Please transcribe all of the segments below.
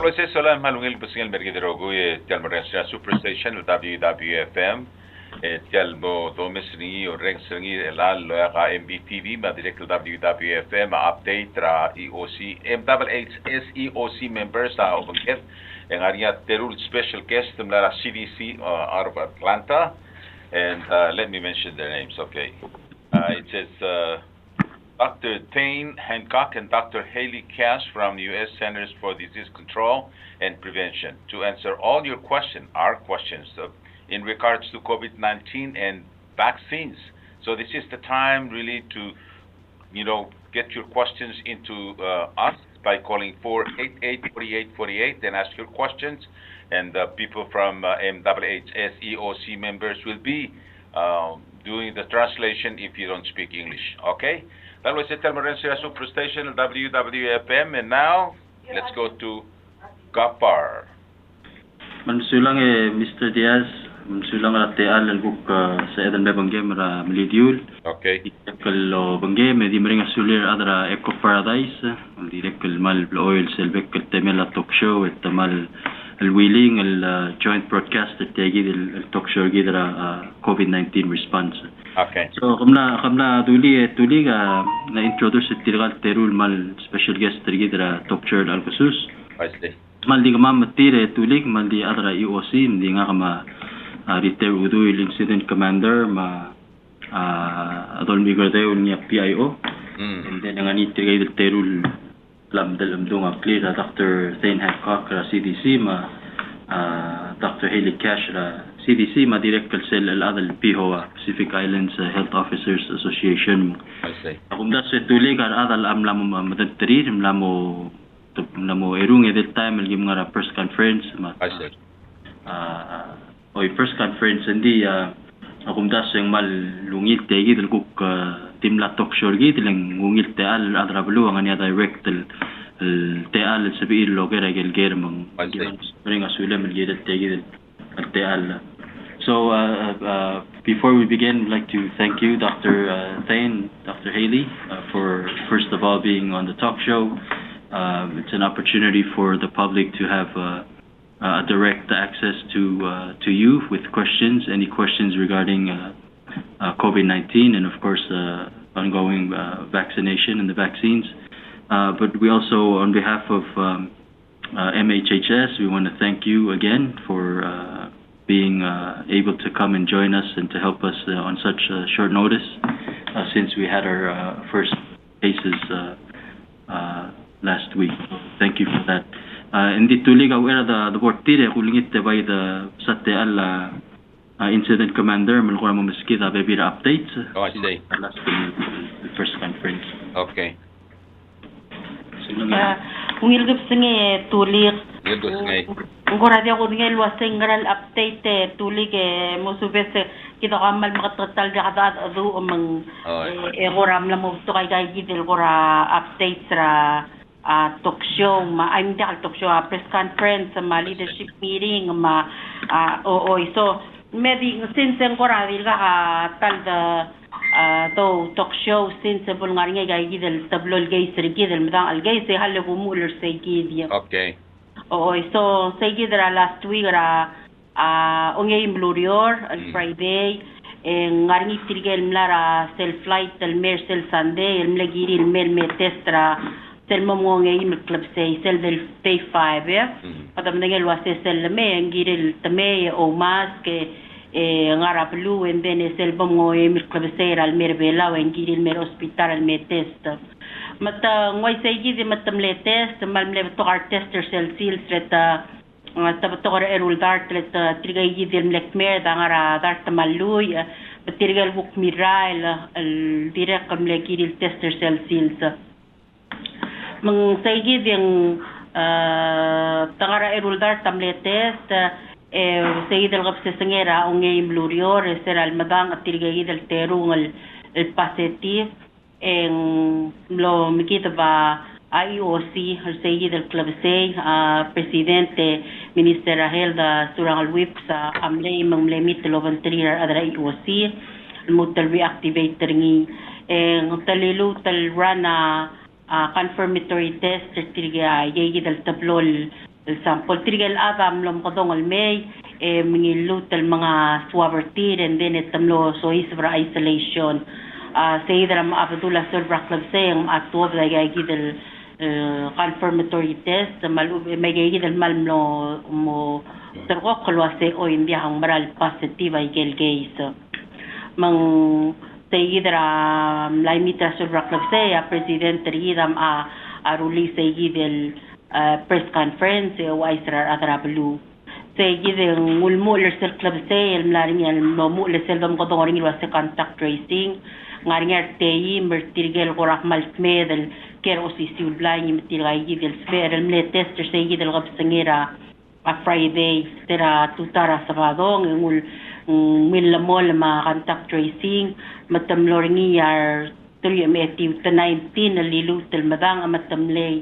Talvez sola malungil pasingil mergidrogo Telmorensia Superstation WWFM Telmo Domesri o Rengsri Elal Loya MBTV ma direct WWFM update tra EOC MHHS members sa Obangkit ang area Terul special guest mula CDC out of Atlanta and let me mention their names. Okay, it says Dr. Thane Hancock and Dr. Haley Cash from the U.S. Centers for Disease Control and Prevention to answer all your our questions in regards to COVID-19 and vaccines. So this is the time really to, get your questions into us by calling 488-4848 and ask your questions. And people from MHHS EOC members will be doing the translation if you don't speak English. Okay? That was the Telmorensia Superstation WWFM, and now let's go to Gapar. Mansulang Mr. Diaz, mansulang ate alal buk sa edan bebangge mara milidiul. Okay. Kalau bangge di meringa sulir adra Eco Paradise, di dekal mal oil selbek temela talk show tamal الويلينج الجوينت برودكاست التاجيد التوك شو جدرا COVID-19 response. Okay. So قمنا دولي نا introduce التلغال تيرول مال special guest جدرا توك شو الخصوص. I see. مال دي كمان متير توليك مال دي أدرا EOC مدي نعما ريتير ودوي الانسيدنت كماندر ما أدول ميغرديو نيا PIO. And then ngani تلغال التيرول لم دلمدونga clear Dr. Thane Hancock CDC ما Dr. Haley Cash CDC ما direct السل الأذل PHOA Pacific Islands Health Officers Association. I see. أقوم ده سيتولي كان أذل أملام مدترير ملامو إيرونج at that time اللي جمعنا press conference ما. I see. press conference عندي أقوم ده سينج مال لونيل تيجي دلكوك timla talk show gid lang ngungil teal adra blu ang anya direct el teal sabi lo gera gel mang ringa sulam el gid tegid el teal. So before we begin, I'd like to thank you, Dr. Thane, Dr. Haley, for first of all being on the talk show. It's an opportunity for the public to have a direct access to you with questions, any questions regarding COVID-19 and of course ongoing vaccination and the vaccines. But we also, on behalf of MHHS, we want to thank you again for being able to come and join us and to help us on such short notice since we had our first cases last week. Thank you for that. Hindi tulig awera the portire kulingit by the satte alla incident commander malukura mo miskita baby updates. Oh, I see. Last the first conference. Okay. Ngilgip singe tulig. Ngilgip singe. Ngora dia ko ngel wasengral update tulig musubes kita kamal makatratal dia kada adu mang goram la mo to kay gidel gora updates ra talk show ma I'm the talk show press conference ma leadership meeting ma so maybe since ngora dil ka tal da to talk show since bul ngaringa gay gidel tablol gay sir gidel madang al gay se halle ko muler se gidia. Okay. So se gidra last week ra ongay imblurior on Friday ngaringi tirgel mlara self flight el mer sel Sunday el mlagiri el mer me testra sel momongay im club say sel del day 5 ya padam ngel wase sel me ngiril tame o mask ngara blue and then sel bongoy im club say al mer bela o ngiril mer hospital al me test mata ngoy say gidi matam le test mal me to art tester sel seal streta tabator erul dart let trigay gidi mlek mer ngara dart maluy batirgal buk mirail al direct mlekiril tester sel seals mang saygi ding tangara erul dart tamle test sayid al gabse sangera ongay imblurior ser al madang at tirgay del terung el positive en lo mikita ba IOC al sayid del club say presidente minister Helda Surangal Whip sa amlay mang lemit lo volunteer adra IOC mutal reactivate ngi ngtalilu tal rana confirmatory test tirga yegi dal tablol example tirigel adam lom kodong almay mingilut al mga swabertir and then itamlo so isbra isolation sayidra ma abdullah sulbra club sayang atuwa da gidel confirmatory test may gidel malmlo mo terko kolwase o india hang maral positive ay gelgeis mang sayidra laimitra sulbra club saya president ridam aruli sayidel press conference o Isra Adrablu. Say giving ulmo lesel club say el mlaring el mo lesel dom ko dong was contact tracing ngaring tei mertirgel qorak maltmed el ker osisi ulblaing mertirgay gidel sfer el mle test say gidel gab sangira a Friday tera tutara sabadong ngul mil ma contact tracing matam loringi yar 3 active 19 lilu tel madang amatamlay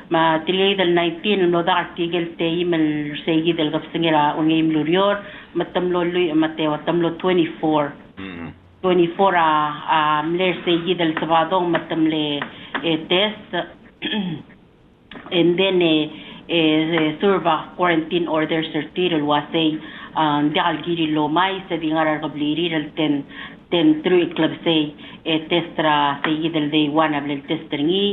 ma tirigay 19 no da article tayim el sayid el gapsingera ungim lurior matamlo lui matewa tamlo 24 24 mler sayid el sabadong matamle test and then surva quarantine order certified wasay dal giri lomay sa dingarar kabliri el 10 through club say testra sayid el day 1 abel tester ngi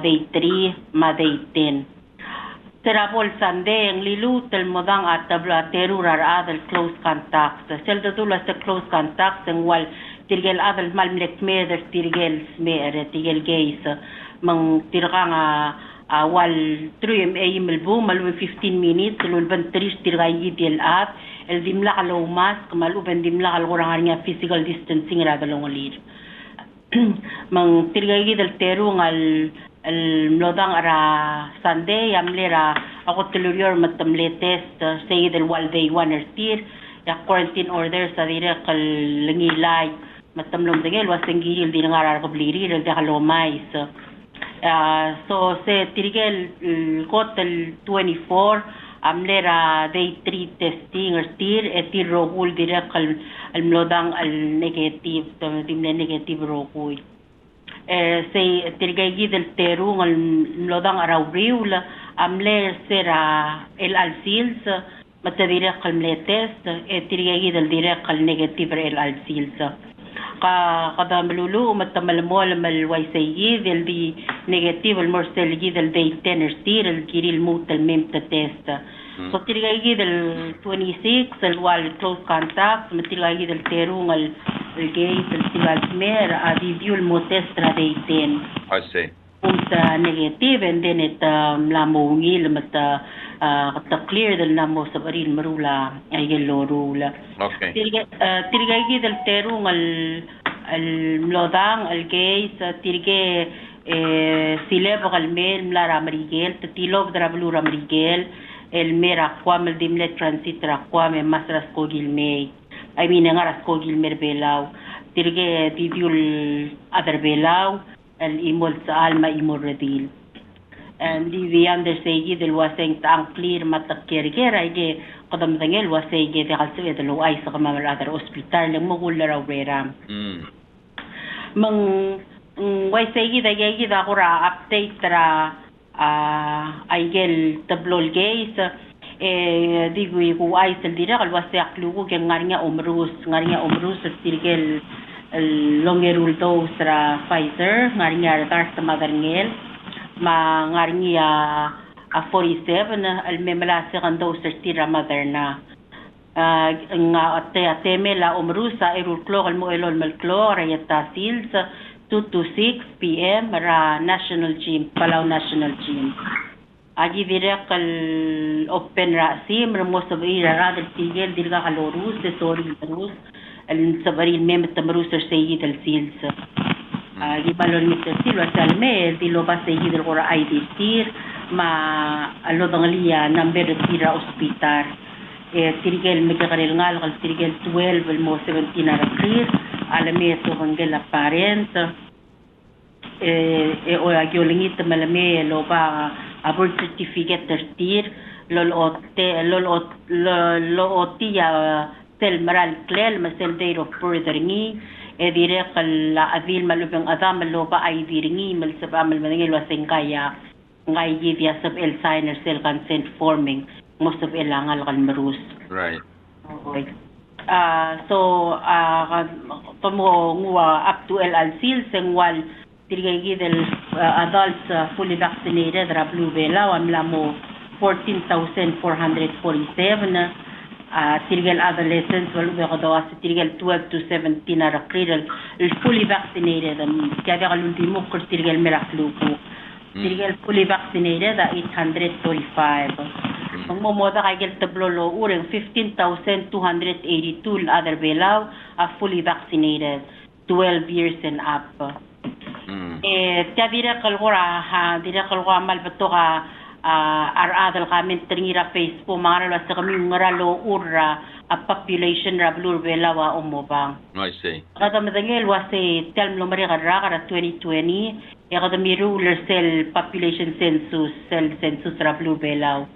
day 3 ma day 10 terapol sande ang lilut el modang atabla terurar adal close contacts selda dula sa close contacts ang wal tirgel adal malmlek meder tirgel smer tirgel gays mang tirgang wal 3 am melbu malu 15 minutes lulban tris tirgay gidel at el dimla kalo mask maluban dimla kalo rangarnya physical distancing ra dalong lir mang tirgay del terung al mlodang ara Sunday amlera ako telurior matamle test say del wal day 1 or tir ya quarantine order sa dire kal langilay matamlom dengel waseng gilil din ngarar ko bliri del kalomais so se tirgel kotel 24 amlera day 3 testing or tir etir rogul direct al mlodang al negative timle negative rogul say tirgay del terung al mlodang arauriul amler sera el alsils matadire al test tirgay del direct al negative el alsils kada melulu matamalmol malway sayid el di negative el morsel del day 10 or tir el kiril mut el mem test so tirgay del 26 el wal close contact matirgay del terung al gate el tigasmer adiu el motestra day 10 I see sa negative and then it lamongil mata clear del namo sa baril marula ay lorula okay tirgay del terung al mlodang al gay sa tirge sileb al mel mlara marigel tilog drablu ramarigel el mera kwam el dimle transit ra kwam masras ko gilmei I mean ngaras ko gilmer belaw tirge didiul other belaw el imol sa alma imol redil and the under say del waseng tang clear matakirgera ige qadam dangel wasay ge de kalse de lo ay sa kamal other hospital lang mogul raw reram mang wasay ge de da kura update tra aigel tablol geis digui ku ay sa dira kal wasay aklugo ge ngarinya umrus tirgel longerul dose ra Pfizer ngarinya tar sa magarngel ma ngarinya 47 al memela second dose tira Moderna nga ate mela umrusa erul klor mo elol mal klor ayata sils 2 to 6 PM ra National Gym Palau National Gym agi direk al open ra sim mo sabi ra del tigel dirga kalorus de sorry rus al sabari mem tamrus sayid al sils agi balon mister silo salme dilo ba sayid al qura ID tir ma allo dangalia number tira hospital tirigel megakarel ngal kal tirigel 12 mo 17 ara clear alame so hangel parent o agyolingit malame lo ba abort certificate tir lol otia tel maral klel masel day of furtheringi dire kal adil malubang adam lo ba ay diringi mal sabam mal maningil waseng kaya ngay givya sab el signer cell consent forming most of elangal kan marus. Right. Okay. So tomo ngwa up to el alsil sengwal tirigay del adults fully vaccinated rablu bela wamla mo 14,447 tirigay adolescents walu be kadawas tirigay 12 to 17 na rakridal fully vaccinated kaya kalundimo kur tirigay meraklu po tirigay fully vaccinated 845 ang momoda kay gel tablolo ureng 15,282 other belaw fully vaccinated 12 years and up. Dira kalgora dira kalgora malbato ka aradal kami tringira Facebook mga sa kami ngaralo ura population rablur belawa umobang. I see. Kada madangel wase tel lumari kadra 2020 kada mi ruler cell population census rablur belaw.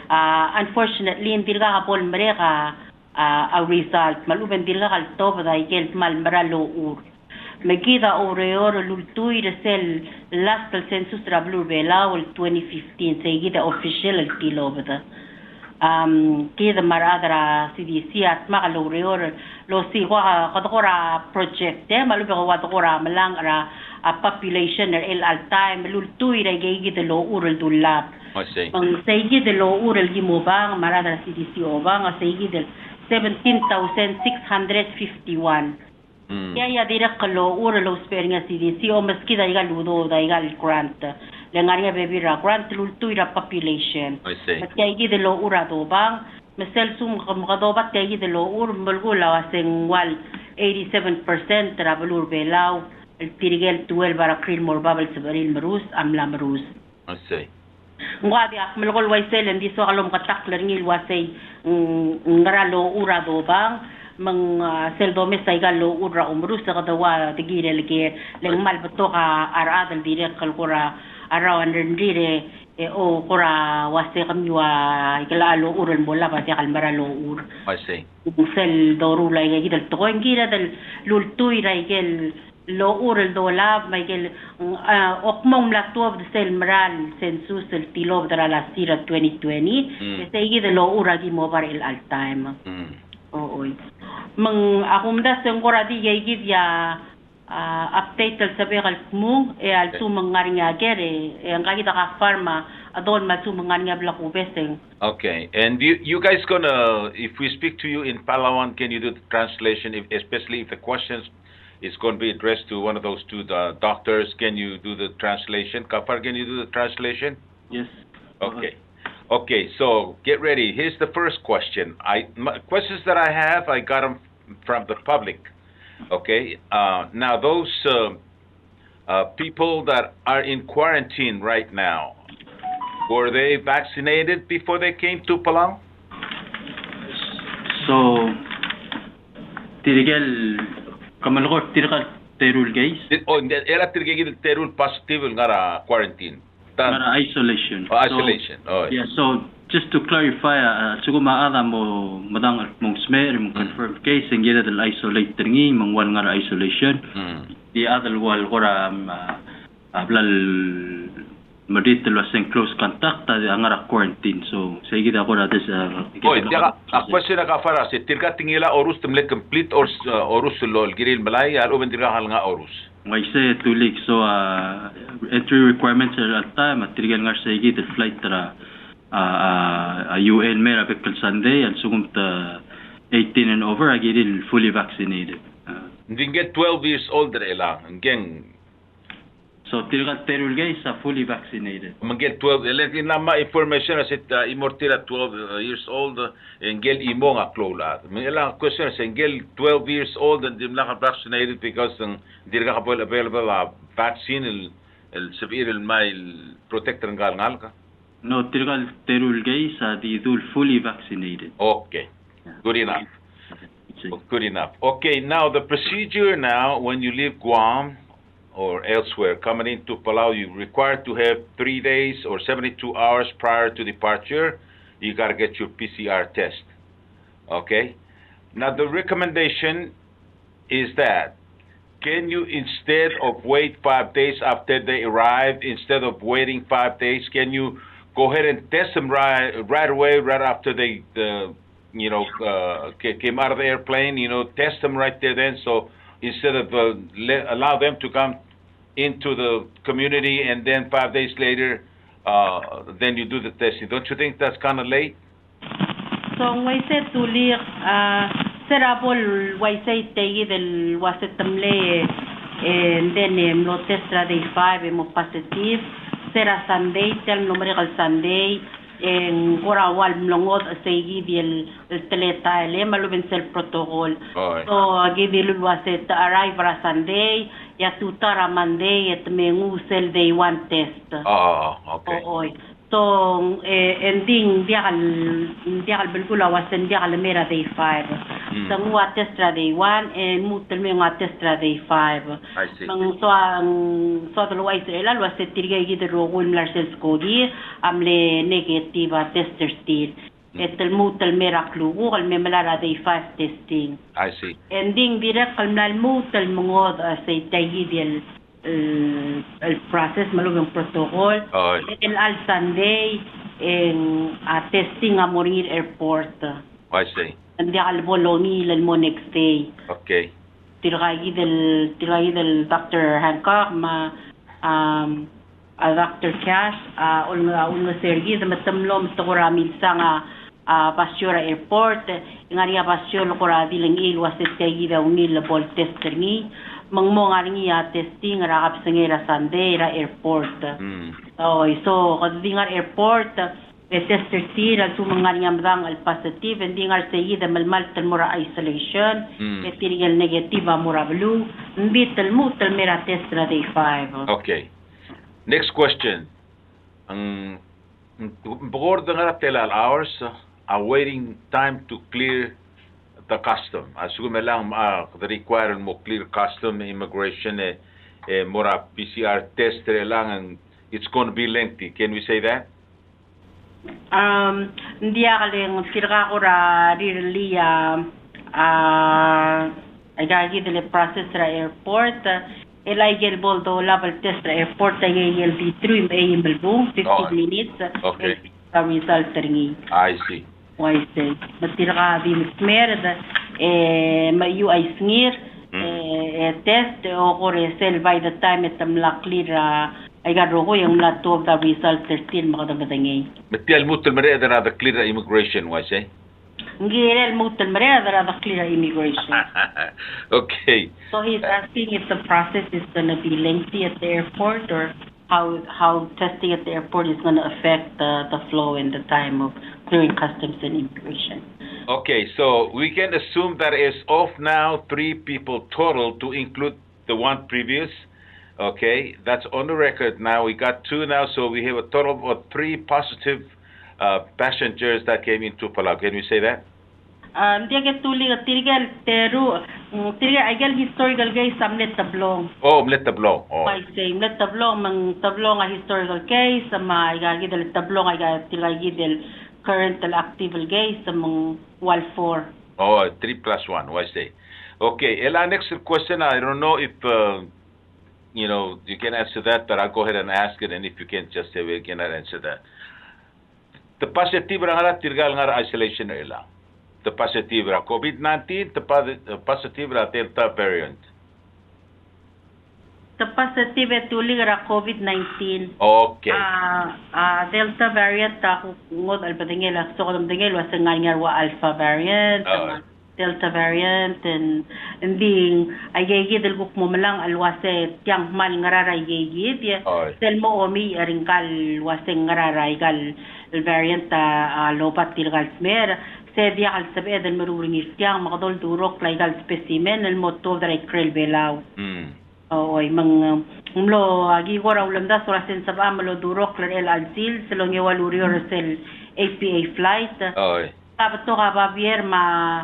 Unfortunately, hindi ka kapol mereka a result. Maluban hindi ka kalto ba dahil mal maralo ur. Magkita oreor lultuy da sel last census rablu bela 2015 sa igita official al tilo ba kita maradara CDC at makaloreor lo si ko kadokora project maluban ko wadokora malang ara population el al time lultuy da igita lo ural dulap. I see. Ang saigi de lo ural gimobang marada CDC obang ang saigi de 17,651. Kaya direct kalo ural lo spare nga CDC o maski daiga ludo daiga grant. Lengar nga baby ra grant lultuy ra population. I see. At kaya de lo ura dobang masel sum kamadobat kaya de lo ur mulgula waseng wal 87% travelur belaw el tirigel 12 bara kril morbabal sabaril marus amla marus. I see. Ngadi ak melgol waisel hindi so kalom katak lerngil wasay ngaralo ura dobang mang sel domes ay galo ura umrus sa kadawa tigire lege leng malbato ka aradal dire kalkura arawan dire o kura wase kami wa ikalalo ural mola pati kalmaralo ur. I see. Sel dorula ay gidal to ko ngira dal lultuy raigel lo ural dola Michael okmong mlatuab de sel maral census el tilob dara la sira 2020 segi de lo uragi mo bar el al time oy mang akumda sengora di gigid ya update el sabi kal mo al tumang ngaringa gere ang kakita ka farma adon matumang ngaringa black ubeseng. Okay, and you guys gonna, if we speak to you in Palawan, can you do the translation, especially if the questions is going to be addressed to one of those two doctors? Can you do the translation? Kafar, can you do the translation? Yes. Okay. Okay, so get ready. Here's the first question. Questions that I have, I got them from the public. Okay. Now, those people that are in quarantine right now, were they vaccinated before they came to Palau? So, tirigel kamalgo tirgal terul guys. Oh, era tirigel terul positive ngara quarantine. Ngara isolation. Oh, isolation. So, yeah. So just to clarify, siguma ada mo madang mong smear mong confirmed case ang gila del isolate tingi mong wal ngara isolation. Di adal wal kora ablal madit lo sen close contact ta ngara quarantine. So say gida kora des Oy, dia question ka fara se tirga tingila orus temle complete orus lol giril malay al oben tirga hal nga orus. May say tulik so entry requirements at time at tirga nga say gida flight tra UN mera bekal Sunday and sugum ta 18 and over agiril fully vaccinated. Ndinget 12 years old ela ngeng. So tirga terul guys are fully vaccinated. Mangel 12 in nama information asit imortira 12 years old engel imo nga klola. Mela question is engel 12 years old and dim lang vaccinated because dirga ka available vaccine el severe el mail protector ngal ka. No, tirgal terul guys the dul fully vaccinated. Okay. Good enough. Good enough. Okay, now the procedure now when you leave Guam or elsewhere coming into Palau, you're required to have 3 days or 72 hours prior to departure. You got to get your PCR test. Okay? Now the recommendation is that can you, instead of wait 5 days after they arrive, instead of waiting 5 days, can you go ahead and test them right away, right after they, came out of the airplane? Test them right there then. So instead of allow them to come into the community and then 5 days later, then you do the testing. Don't you think that's kind of late? So way say tulir serabol way say tegi del wasetamle and then no testra day 5 mo positive sera Sunday tel numerical Sunday en gora wal mlongod segi del teleta le malubin sel protocol so give lu waset arrive ra Sunday ya tutara Monday et mengu sel day 1 test okay. So ending dial belgula wasen dial mera day 5 so ngwa testra day 1 and mutel me ngwa testra day 5 I see. Mang so the way Israel was tirga gid rogul larsel skodi amle negative tester still etel mutel mera klugu al memela day 5 testing I see. ending direct al mutel mongod say tayid el process malugong protocol el al Sunday en testing a morir airport I see. Hindi al bolongi el mo next day Okay. Tiragi del Dr. Hancock ma Dr. Cash ulno sergi da matamlom to ramil sanga Basura airport ngariya basyo ko ra dilang ilwasit kay da unil bol tester ni mangmo ngaringi testing rakap sengera Sunday ra airport so kadingar airport tester tira sumangaringa madang al positive hindi ngar sayida malmal mura isolation tirigel negative mura blue mbitel mutel mera test ra day 5 Okay. Next question. Ang bukod nga telal hours awaiting time to clear the custom. Asugume lang the require mo clear custom immigration mura PCR test lang and it's going to be lengthy. Can we say that? Hindi akaling tirga ko ra really agagi dele process ra airport illegal boldo level test ra airport ayel di through im belbo 15 minutes Okay. The result ringi I see. why say matirga di smered mayu ay snir test o kore sel by the time itamla clear ay garo ko yung lato of the result still makadagadangay Metial mutul mere the clear immigration was eh? ngirel mutal mare the clear immigration Okay. so he's asking if the process is going to be lengthy at the airport or how testing at the airport is going to affect the flow and the time of clearing customs and immigration. Okay, so we can assume that as of now 3 people total to include the one previous. Okay, that's on the record now. We got 2 now, so we have a total of 3 positive passengers that came into Palau. Can we say that? Dia get tuli tirgal teru tirgal agal historical case samlet tablong. Oh, mlet tablong. Oh. By saying let tablong mang tablong a historical case sama agal gidel tablong agal tirgal gidel current active case among wal 4. Oh, 3+1. What's say? Okay, Ella, next question. I don't know if you can answer that, but I'll go ahead and ask it, and if you can just say we cannot answer that. The positive nga tirgal nga isolation Ella. The positive COVID-19, the positive Delta variant. The positive tuli ra COVID-19. Okay. Delta variant ngod albadingela so kodam dingel was nga wa alpha variant. Delta variant and ending ayegi del guk mo malang alwase tiang mal ngararay yegi dia sel mo omi aringkal waseng ngararay gal variant lobat tilgal smer dia al sabe del meruring tiang makadol durok legal specimen el moto dray krel belaw oy mang umlo agi gora ulam da sorasen saba malo durok el alsil selong yawaluri sel APA flight oy tabato ka babier ma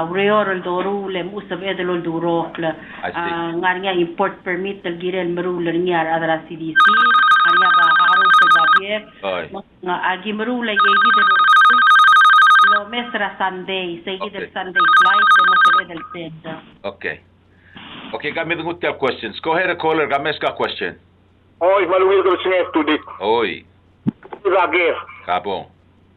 reor el doru le musab edel durok ngarnya import permit el girel meruler nyar adra CDC ngarnya ba karo sa babier nga agi merule yegi de lo mesra Sunday say del Sunday flight mo sa edel center. Okay. Okay, kami tungut tel questions. Go ahead, caller. Kami ska question. Oi, malungil ko singe studik. Oi, Lagi. kabong.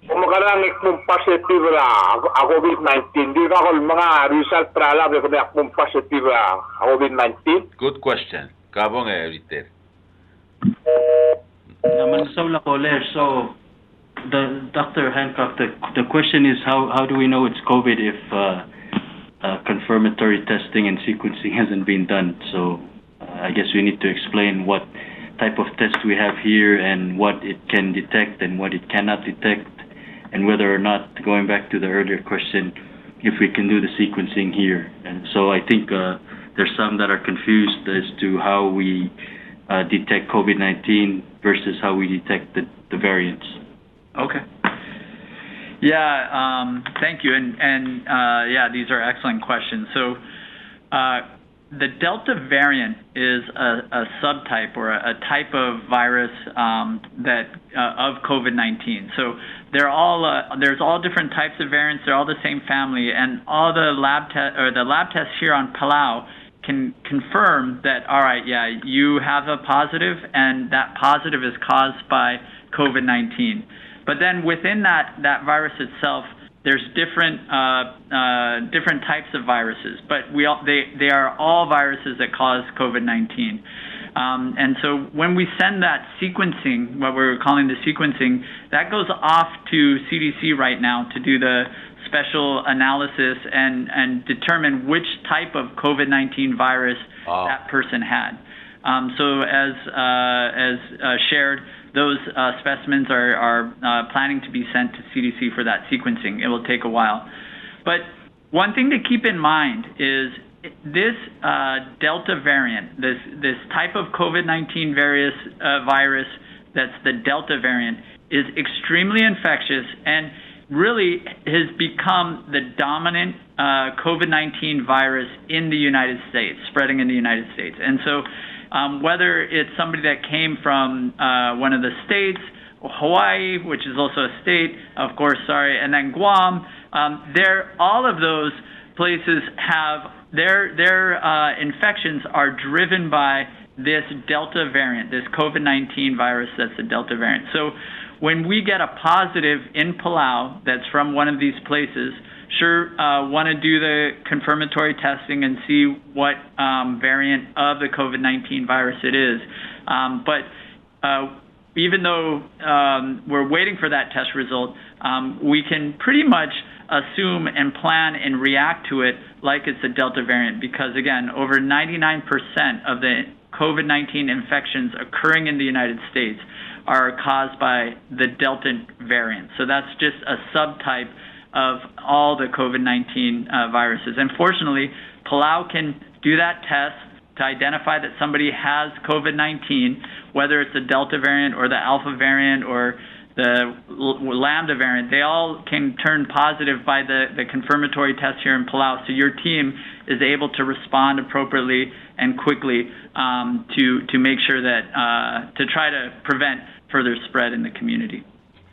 Kumakarang ikmong positive la COVID-19. Di ka kung mga result trala ko na ikmong positive la COVID-19. Good question. Kabong Ritter. Naman sa caller. So, Dr. Hancock, the question is how do we know it's COVID if confirmatory testing and sequencing hasn't been done? So, I guess we need to explain what type of test we have here and what it can detect and what it cannot detect, and whether or not, going back to the earlier question, if we can do the sequencing here. And so I think there's some that are confused as to how we detect COVID-19 versus how we detect the variants. Okay. Yeah, thank you. And yeah, these are excellent questions. So the Delta variant is a subtype or a type of virus that of COVID-19. So they're all there's all different types of variants. They're all the same family, and all the lab tests here on Palau can confirm that, all right, yeah, you have a positive, and that positive is caused by COVID-19. But then within that virus itself, there's different types of viruses, but they are all viruses that cause COVID-19. And so when we send that sequencing, what we're calling the sequencing, that goes off to CDC right now to do the special analysis and determine which type of COVID-19 virus that person had. So as shared, those specimens are planning to be sent to CDC for that sequencing. It will take a while. But one thing to keep in mind is this Delta variant, this type of COVID-19 virus that's the Delta variant, is extremely infectious and really has become the dominant COVID-19 virus in the United States, spreading in the United States. And so whether it's somebody that came from one of the states, Hawaii, which is also a state, of course, and then Guam, all of those places have their infections are driven by this Delta variant, this COVID-19 virus that's the Delta variant. So when we get a positive in Palau that's from one of these places, want to do the confirmatory testing and see what variant of the COVID-19 virus it is. But even though we're waiting for that test result, we can pretty much assume and plan and react to it like it's a Delta variant, because again, over 99% of the COVID-19 infections occurring in the United States are caused by the Delta variant. So that's just a subtype of all the COVID-19 viruses. And fortunately, Palau can do that test to identify that somebody has COVID-19, whether it's the Delta variant or the Alpha variant or the Lambda variant. They all can turn positive by the confirmatory test here in Palau. So your team is able to respond appropriately and quickly to make sure that to try to prevent further spread in the community.